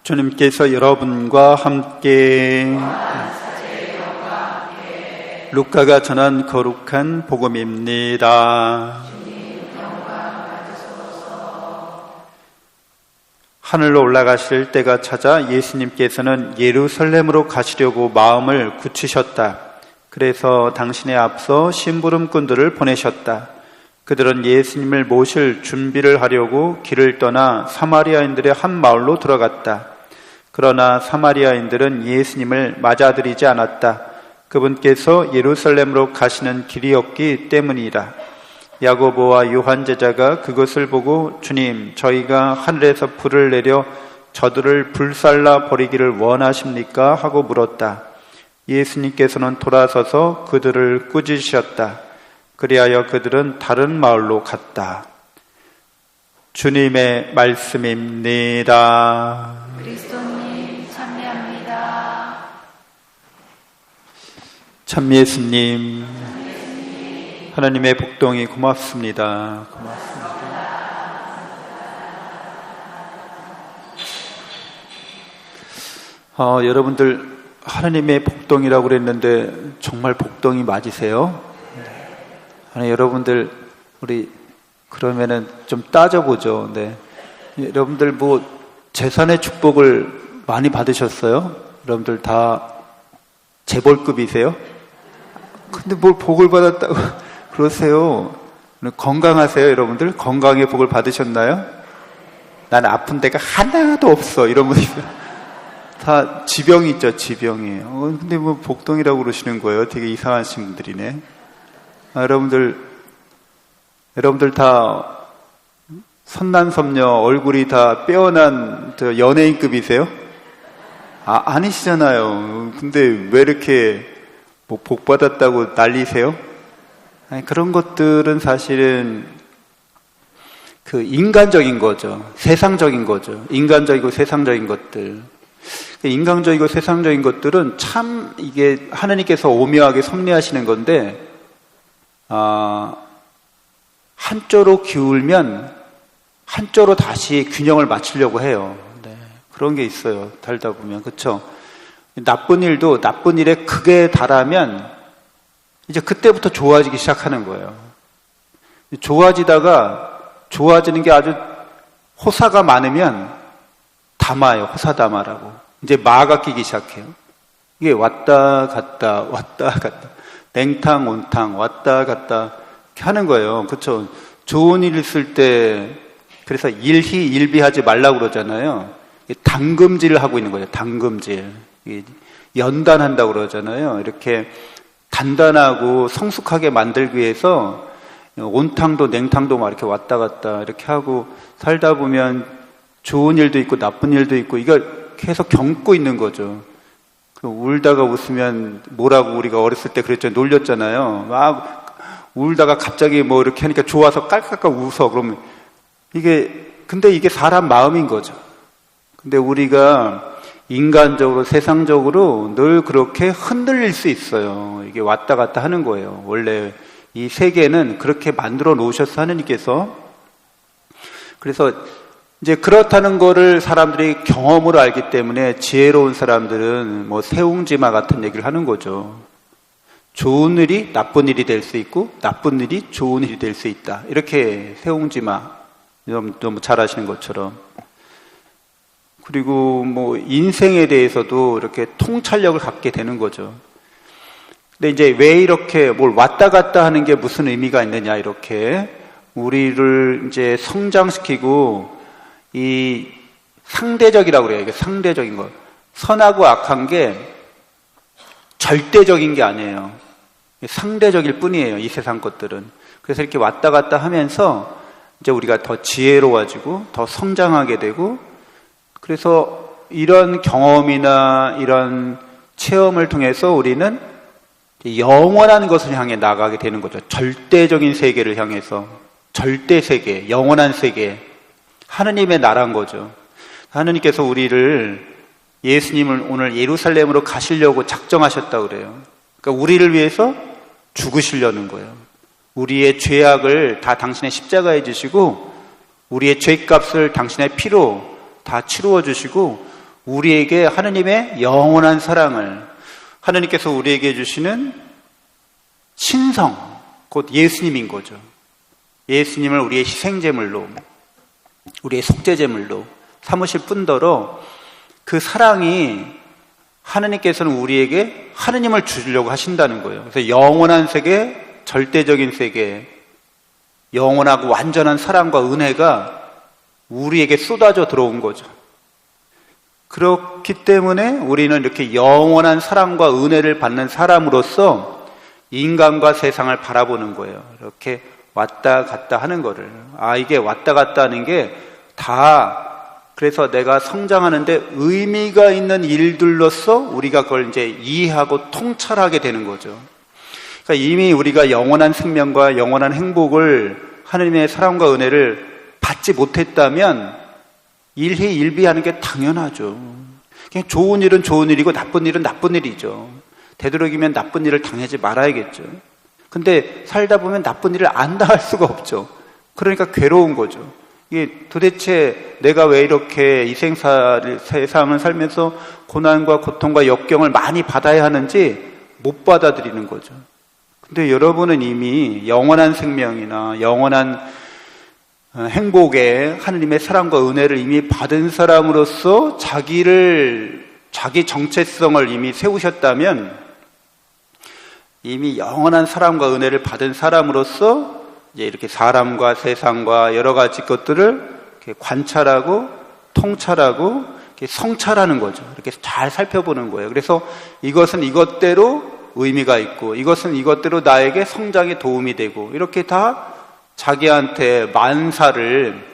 주님께서 여러분과 함께 루카가 전한 거룩한 복음입니다. 하늘로 올라가실 때가 찾아 예수님께서는 예루살렘으로 가시려고 마음을 굳히셨다. 그래서 당신의 앞서 심부름꾼들을 보내셨다. 그들은 예수님을 모실 준비를 하려고 길을 떠나 사마리아인들의 한 마을로 들어갔다. 그러나 사마리아인들은 예수님을 맞아들이지 않았다. 그분께서 예루살렘으로 가시는 길이었기 때문이다. 야고보와 요한 제자가 그것을 보고 주님, 저희가 하늘에서 불을 내려 저들을 불살라 버리기를 원하십니까? 하고 물었다. 예수님께서는 돌아서서 그들을 꾸짖으셨다. 그리하여 그들은 다른 마을로 갔다. 주님의 말씀입니다. 그리스도님 참여합니다. 참 예수님, 하나님의 복동이 고맙습니다. 여러분들 하나님의 복동이라고 그랬는데 정말 복동이 맞으세요? 아니, 여러분들 우리 그러면은 좀 따져보죠. 네. 여러분들 뭐 재산의 축복을 많이 받으셨어요? 여러분들 다 재벌급이세요? 근데 뭘 복을 받았다고 그러세요? 건강하세요, 여러분들? 건강의 복을 받으셨나요? 난 아픈 데가 하나도 없어, 이런 분이 있어요. 다 지병이 있죠, 지병이에요. 근데 뭐 복동이라고 그러시는 거예요? 되게 이상하신 분들이네. 여러분들 다 선남선녀, 얼굴이 다 빼어난 연예인급이세요? 아니시잖아요. 근데 왜 이렇게 뭐 복 받았다고 난리세요? 아니, 그런 것들은 사실은 그 인간적인 거죠. 세상적인 거죠. 인간적이고 세상적인 것들. 인간적이고 세상적인 것들은 참 이게 하나님께서 오묘하게 섭리하시는 건데, 한쪽으로 기울면 한쪽으로 다시 균형을 맞추려고 해요. 네, 그런 게 있어요. 달다 보면. 그렇죠? 나쁜 일도 나쁜 일에 크게 달하면 이제 그때부터 좋아지기 시작하는 거예요. 좋아지는 게 아주 호사가 많으면 담아요. 호사담아라고. 이제 마가 끼기 시작해요. 이게 왔다 갔다 냉탕 온탕 왔다 갔다 이렇게 하는 거예요. 그렇죠? 좋은 일 있을 때 그래서 일비하지 말라고 그러잖아요. 당금질을 하고 있는 거예요. 당금질. 연단한다고 그러잖아요. 이렇게 단단하고 성숙하게 만들기 위해서 온탕도 냉탕도 막 이렇게 왔다 갔다 이렇게 하고 살다 보면 좋은 일도 있고 나쁜 일도 있고 이걸 계속 겪고 있는 거죠. 울다가 웃으면 뭐라고 우리가 어렸을 때 그랬죠. 놀렸잖아요. 막 울다가 갑자기 뭐 이렇게 하니까 좋아서 깔깔깔 웃어. 그러면 근데 이게 사람 마음인 거죠. 근데 우리가 인간적으로 세상적으로 늘 그렇게 흔들릴 수 있어요. 이게 왔다 갔다 하는 거예요. 원래 이 세계는 그렇게 만들어 놓으셨어, 하느님께서. 그래서 이제 그렇다는 거를 사람들이 경험으로 알기 때문에 지혜로운 사람들은 뭐 세웅지마 같은 얘기를 하는 거죠. 좋은 일이 나쁜 일이 될 수 있고 나쁜 일이 좋은 일이 될 수 있다. 이렇게 세웅지마 너무 잘 아시는 것처럼. 그리고 뭐 인생에 대해서도 이렇게 통찰력을 갖게 되는 거죠. 근데 이제 왜 이렇게 뭘 왔다 갔다 하는 게 무슨 의미가 있느냐, 이렇게 우리를 이제 성장시키고 이 상대적이라고 그래요. 이게 상대적인 거. 선하고 악한 게 절대적인 게 아니에요. 상대적일 뿐이에요. 이 세상 것들은. 그래서 이렇게 왔다 갔다 하면서 이제 우리가 더 지혜로워지고 더 성장하게 되고, 그래서 이런 경험이나 이런 체험을 통해서 우리는 영원한 것을 향해 나가게 되는 거죠. 절대적인 세계를 향해서. 절대 세계, 영원한 세계. 하느님의 나라인 거죠. 하느님께서 우리를, 예수님을 오늘 예루살렘으로 가시려고 작정하셨다고 그래요. 그러니까 우리를 위해서 죽으시려는 거예요. 우리의 죄악을 다 당신의 십자가에 지시고 우리의 죄값을 당신의 피로 다 치루어 주시고 우리에게 하느님의 영원한 사랑을, 하느님께서 우리에게 주시는 신성, 곧 예수님인 거죠. 예수님을 우리의 희생제물로, 우리의 속죄제물로 삼으실 뿐더러 그 사랑이 하느님께서는 우리에게 하느님을 주려고 하신다는 거예요. 그래서 영원한 세계, 절대적인 세계, 영원하고 완전한 사랑과 은혜가 우리에게 쏟아져 들어온 거죠. 그렇기 때문에 우리는 이렇게 영원한 사랑과 은혜를 받는 사람으로서 인간과 세상을 바라보는 거예요. 이렇게 왔다 갔다 하는 거를. 이게 왔다 갔다 하는 게 다 그래서 내가 성장하는데 의미가 있는 일들로서 우리가 그걸 이제 이해하고 통찰하게 되는 거죠. 그러니까 이미 우리가 영원한 생명과 영원한 행복을 하느님의 사랑과 은혜를 받지 못했다면 일희일비하는 게 당연하죠. 그냥 좋은 일은 좋은 일이고 나쁜 일은 나쁜 일이죠. 되도록이면 나쁜 일을 당하지 말아야겠죠. 근데 살다 보면 나쁜 일을 안 당할 수가 없죠. 그러니까 괴로운 거죠. 이게 도대체 내가 왜 이렇게 이 세상을 살면서 고난과 고통과 역경을 많이 받아야 하는지 못 받아들이는 거죠. 근데 여러분은 이미 영원한 생명이나 영원한 행복에 하느님의 사랑과 은혜를 이미 받은 사람으로서 자기 정체성을 이미 세우셨다면, 이미 영원한 사랑과 은혜를 받은 사람으로서 이제 이렇게 사람과 세상과 여러 가지 것들을 이렇게 관찰하고 통찰하고 이렇게 성찰하는 거죠. 이렇게 잘 살펴보는 거예요. 그래서 이것은 이것대로 의미가 있고 이것은 이것대로 나에게 성장에 도움이 되고, 이렇게 다 자기한테 만사를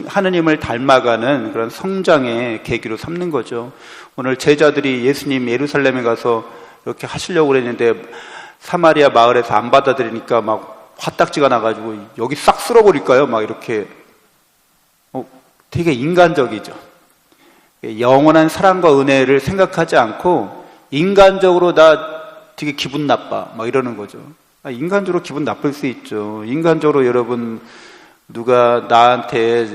하느님을 닮아가는 그런 성장의 계기로 삼는 거죠. 오늘 제자들이 예수님 예루살렘에 가서 이렇게 하시려고 그랬는데 사마리아 마을에서 안 받아들이니까 막 화딱지가 나가지고 여기 싹 쓸어버릴까요? 막 이렇게 되게 인간적이죠. 영원한 사랑과 은혜를 생각하지 않고 인간적으로 나 되게 기분 나빠 막 이러는 거죠. 인간적으로 기분 나쁠 수 있죠. 인간적으로 여러분 누가 나한테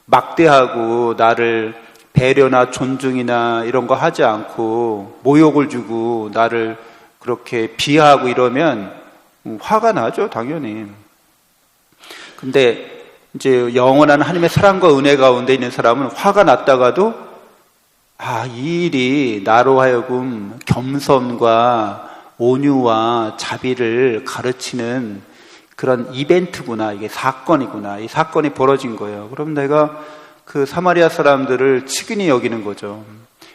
막대하고 나를 배려나 존중이나 이런 거 하지 않고 모욕을 주고 나를 그렇게 비하하고 이러면 화가 나죠, 당연히. 근데 이제 영원한 하나님의 사랑과 은혜 가운데 있는 사람은 화가 났다가도 이 일이 나로 하여금 겸손과 온유와 자비를 가르치는 그런 이벤트구나, 이게 사건이구나, 이 사건이 벌어진 거예요. 그럼 내가 그 사마리아 사람들을 측은히 여기는 거죠.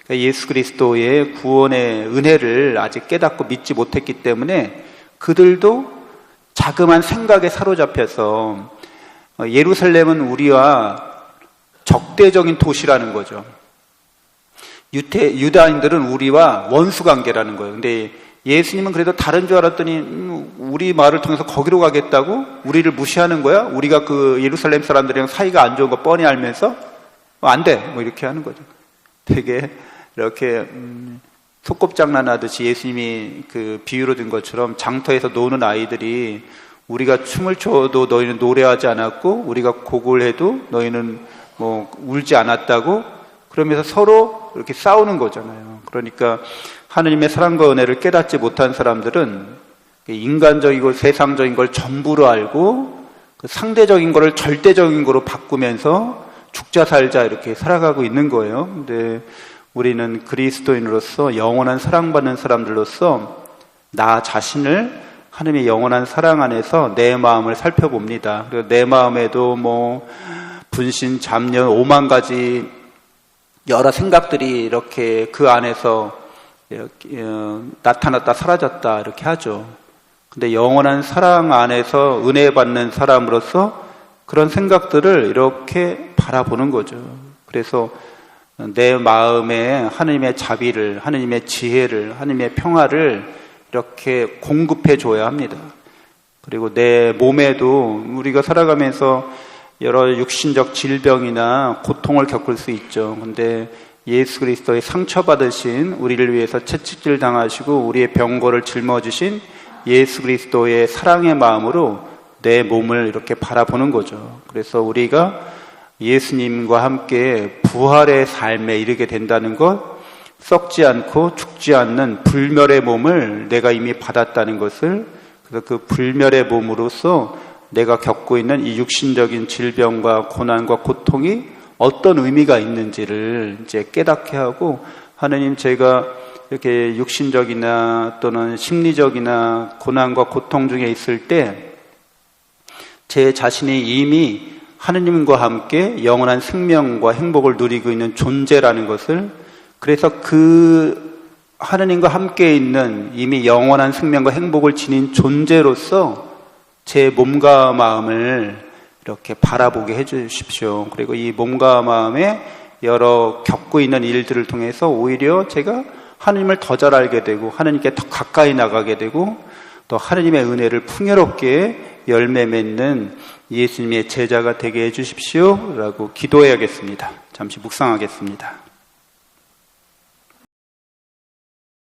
그러니까 예수 그리스도의 구원의 은혜를 아직 깨닫고 믿지 못했기 때문에 그들도 자그만 생각에 사로잡혀서 예루살렘은 우리와 적대적인 도시라는 거죠. 유다인들은 우리와 원수 관계라는 거예요. 근데 예수님은 그래도 다른 줄 알았더니 우리 마을을 통해서 거기로 가겠다고 우리를 무시하는 거야? 우리가 그 예루살렘 사람들이랑 사이가 안 좋은 거 뻔히 알면서 안 돼! 뭐 이렇게 하는 거죠. 되게 이렇게 소꿉장난하듯이 예수님이 그 비유로 든 것처럼 장터에서 노는 아이들이 우리가 춤을 춰도 너희는 노래하지 않았고 우리가 곡을 해도 너희는 뭐 울지 않았다고 그러면서 서로 이렇게 싸우는 거잖아요. 그러니까 하느님의 사랑과 은혜를 깨닫지 못한 사람들은 인간적이고 세상적인 걸 전부로 알고 그 상대적인 거를 절대적인 거로 바꾸면서 죽자 살자 이렇게 살아가고 있는 거예요. 근데 우리는 그리스도인으로서 영원한 사랑받는 사람들로서 나 자신을 하느님의 영원한 사랑 안에서 내 마음을 살펴봅니다. 그리고 내 마음에도 뭐 분신, 잡년, 5만 가지 여러 생각들이 이렇게 그 안에서 이렇게 나타났다 사라졌다 이렇게 하죠. 근데 영원한 사랑 안에서 은혜 받는 사람으로서 그런 생각들을 이렇게 바라보는 거죠. 그래서 내 마음에 하느님의 자비를, 하느님의 지혜를, 하느님의 평화를 이렇게 공급해 줘야 합니다. 그리고 내 몸에도 우리가 살아가면서 여러 육신적 질병이나 고통을 겪을 수 있죠. 근데 예수 그리스도의 상처받으신 우리를 위해서 채찍질 당하시고 우리의 병고를 짊어지신 예수 그리스도의 사랑의 마음으로 내 몸을 이렇게 바라보는 거죠. 그래서 우리가 예수님과 함께 부활의 삶에 이르게 된다는 것, 썩지 않고 죽지 않는 불멸의 몸을 내가 이미 받았다는 것을, 그래서 그 불멸의 몸으로서 내가 겪고 있는 이 육신적인 질병과 고난과 고통이 어떤 의미가 있는지를 이제 깨닫게 하고, 하느님, 제가 이렇게 육신적이나 또는 심리적이나 고난과 고통 중에 있을 때 제 자신이 이미 하느님과 함께 영원한 생명과 행복을 누리고 있는 존재라는 것을, 그래서 그 하느님과 함께 있는 이미 영원한 생명과 행복을 지닌 존재로서 제 몸과 마음을 이렇게 바라보게 해주십시오. 그리고 이 몸과 마음에 여러 겪고 있는 일들을 통해서 오히려 제가 하느님을 더 잘 알게 되고 하느님께 더 가까이 나가게 되고 또 하느님의 은혜를 풍요롭게 열매 맺는 예수님의 제자가 되게 해주십시오 라고 기도해야겠습니다. 잠시 묵상하겠습니다.